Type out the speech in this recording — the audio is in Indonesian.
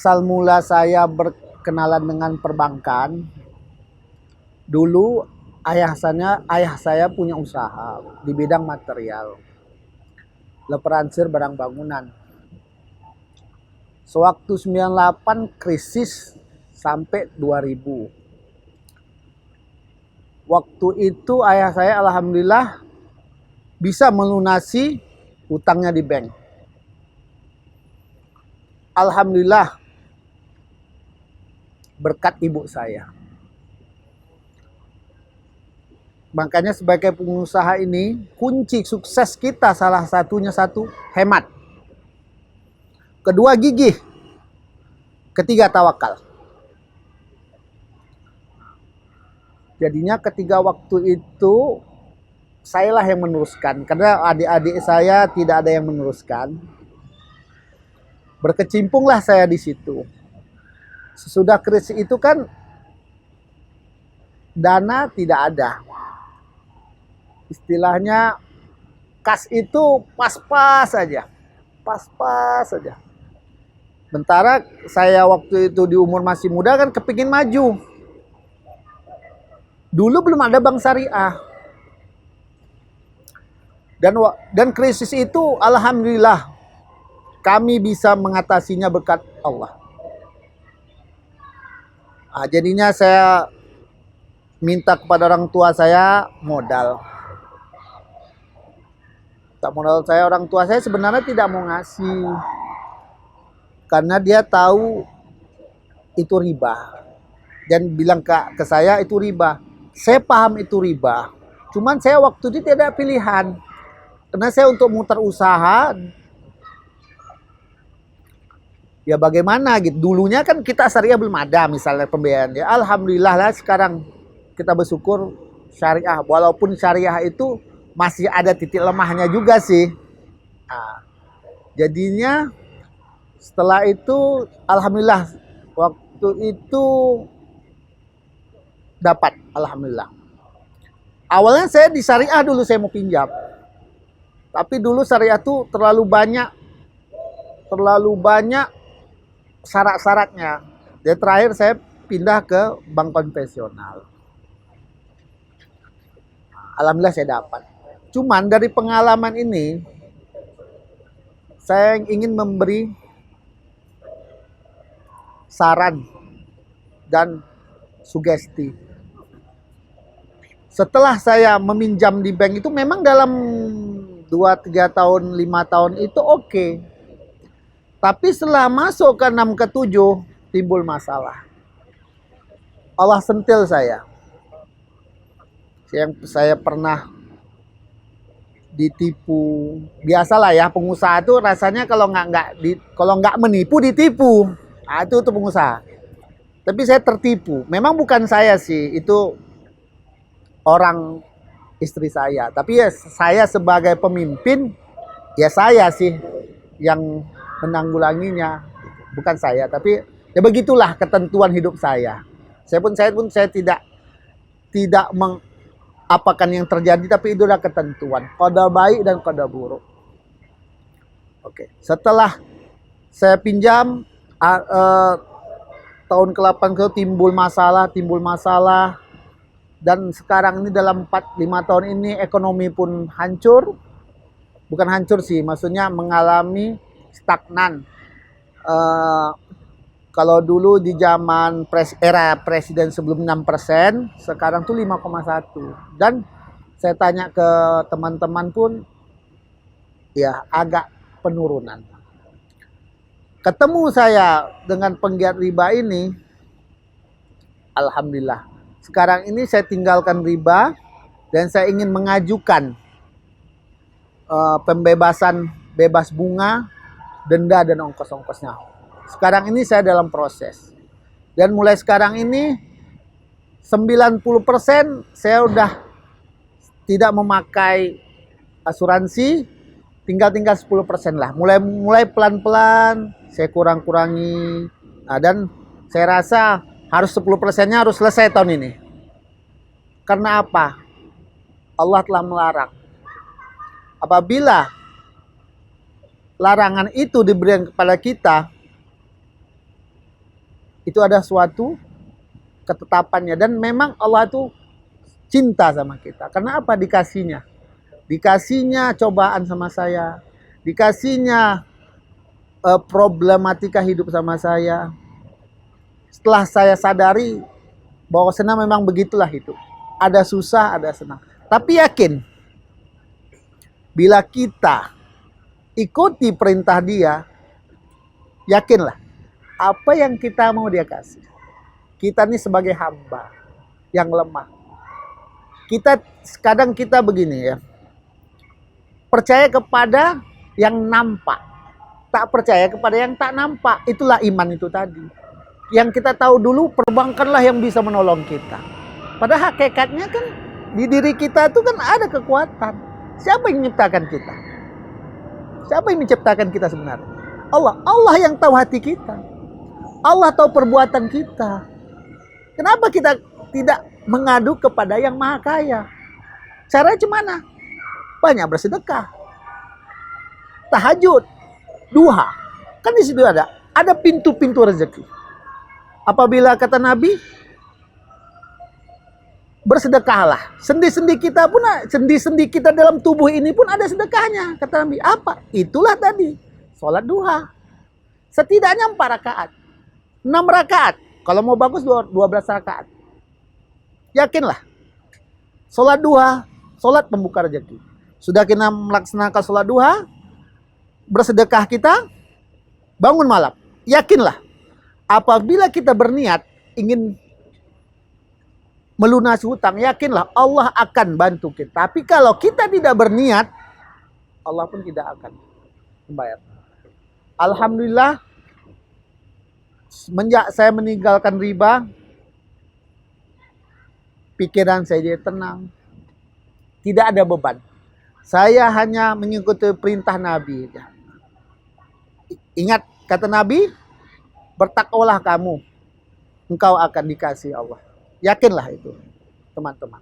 Asal mula saya berkenalan dengan perbankan, dulu ayah saya punya usaha di bidang material, leperansir barang bangunan. Sewaktu 98 krisis sampai 2000. Waktu itu ayah saya alhamdulillah bisa melunasi utangnya di bank. Alhamdulillah berkat ibu saya. Makanya sebagai pengusaha ini, kunci sukses kita salah satunya hemat. Kedua, gigih. Ketiga, tawakal. Jadinya ketiga waktu itu sayalah yang meneruskan, karena adik-adik saya tidak ada yang meneruskan. Berkecimpunglah saya di situ. Sesudah krisis itu kan dana tidak ada. Istilahnya kas itu pas-pas saja. Pas-pas saja. Sementara saya waktu itu di umur masih muda kan kepingin maju. Dulu belum ada bank syariah. Dan krisis itu alhamdulillah kami bisa mengatasinya berkat Allah. Nah, jadinya saya minta kepada orang tua saya modal. Modal saya, orang tua saya sebenarnya tidak mau ngasih. Karena dia tahu itu riba. Dan bilang ke saya itu riba. Saya paham itu riba. Cuman saya waktu itu tidak ada pilihan. Karena saya untuk muter usaha, ya bagaimana gitu. Dulunya kan kita syariah belum ada misalnya pembiayaan. Ya alhamdulillah lah sekarang kita bersyukur syariah. Walaupun syariah itu masih ada titik lemahnya juga sih. Nah, jadinya setelah itu alhamdulillah waktu itu dapat, alhamdulillah. Awalnya saya di syariah dulu saya mau pinjam. Tapi dulu syariah itu terlalu banyak syarat-syaratnya. Jadi terakhir saya pindah ke bank konvensional. Alhamdulillah saya dapat. Cuman dari pengalaman ini saya ingin memberi saran dan sugesti. Setelah saya meminjam di bank itu memang dalam 2-3 tahun, 5 tahun itu oke. Tapi setelah masuk ke 6 ke 7 timbul masalah. Allah sentil saya. Yang saya pernah ditipu. Biasalah ya pengusaha itu rasanya kalau nggak menipu ditipu. Nah, itu pengusaha. Tapi saya tertipu. Memang bukan saya sih, itu orang istri saya. Tapi ya saya sebagai pemimpin, ya saya sih yang menanggulanginya, bukan saya. Tapi ya begitulah ketentuan hidup saya. Saya pun tidak mengapakan yang terjadi, tapi itu adalah ketentuan. Qada baik dan qada buruk. Oke. Setelah saya pinjam tahun ke-8 timbul masalah. Dan sekarang ini dalam 4-5 tahun ini ekonomi pun hancur. Bukan hancur sih, maksudnya mengalami stagnan. Kalau dulu di zaman era presiden sebelum 6%, sekarang tuh 5,1. Dan saya tanya ke teman-teman pun, ya agak penurunan. Ketemu saya dengan penggiat riba ini, alhamdulillah. Sekarang ini saya tinggalkan riba dan saya ingin mengajukan pembebasan bebas bunga, denda dan ongkos-ongkosnya. Sekarang ini saya dalam proses. Dan mulai sekarang ini 90% saya udah tidak memakai asuransi, tinggal 10% lah. Mulai pelan-pelan saya kurangi. Nah, dan saya rasa harus 10%-nya harus selesai tahun ini. Karena apa? Allah telah melarang. Apabila larangan itu diberikan kepada kita, Itu ada suatu ketetapannya. Dan memang Allah itu cinta sama kita. Karena apa? Dikasihnya. Dikasihnya cobaan sama saya. Dikasihnya problematika hidup sama saya. Setelah saya sadari bahwa senang memang begitulah hidup. Ada susah, ada senang. Tapi yakin, bila kita ikuti perintah dia, yakinlah, apa yang kita mau dia kasih. Kita ini sebagai hamba yang lemah. Kadang kita begini ya, percaya kepada yang nampak, tak percaya kepada yang tak nampak. Itulah iman itu tadi. Yang kita tahu dulu, perbankanlah yang bisa menolong kita. Pada hakikatnya kan di diri kita itu kan ada kekuatan. Siapa yang menciptakan kita? Siapa yang menciptakan kita sebenarnya? Allah. Allah yang tahu hati kita. Allah tahu perbuatan kita. Kenapa kita tidak mengadu kepada yang maha kaya? Caranya gimana? Banyak bersedekah, tahajud, duha. Kan di situ ada pintu-pintu rezeki. Apabila kata Nabi, bersedekahlah. Sendi-sendi kita pun, sendi-sendi kita dalam tubuh ini pun ada sedekahnya. Kata Nabi, apa? Itulah tadi, sholat duha. Setidaknya 4 rakaat. 6 rakaat. Kalau mau bagus 12 rakaat. Yakinlah. Sholat duha, sholat pembuka rezeki. Sudah kita melaksanakan sholat duha, bersedekah kita, bangun malam. Yakinlah. Apabila kita berniat ingin melunasi hutang, yakinlah Allah akan bantu kita. Tapi kalau kita tidak berniat, Allah pun tidak akan membayar. Alhamdulillah, semenjak saya meninggalkan riba, pikiran saya jadi tenang. Tidak ada beban. Saya hanya mengikuti perintah Nabi. Ingat kata Nabi, bertakwalah kamu, engkau akan dikasih Allah. Yakinlah itu, teman-teman.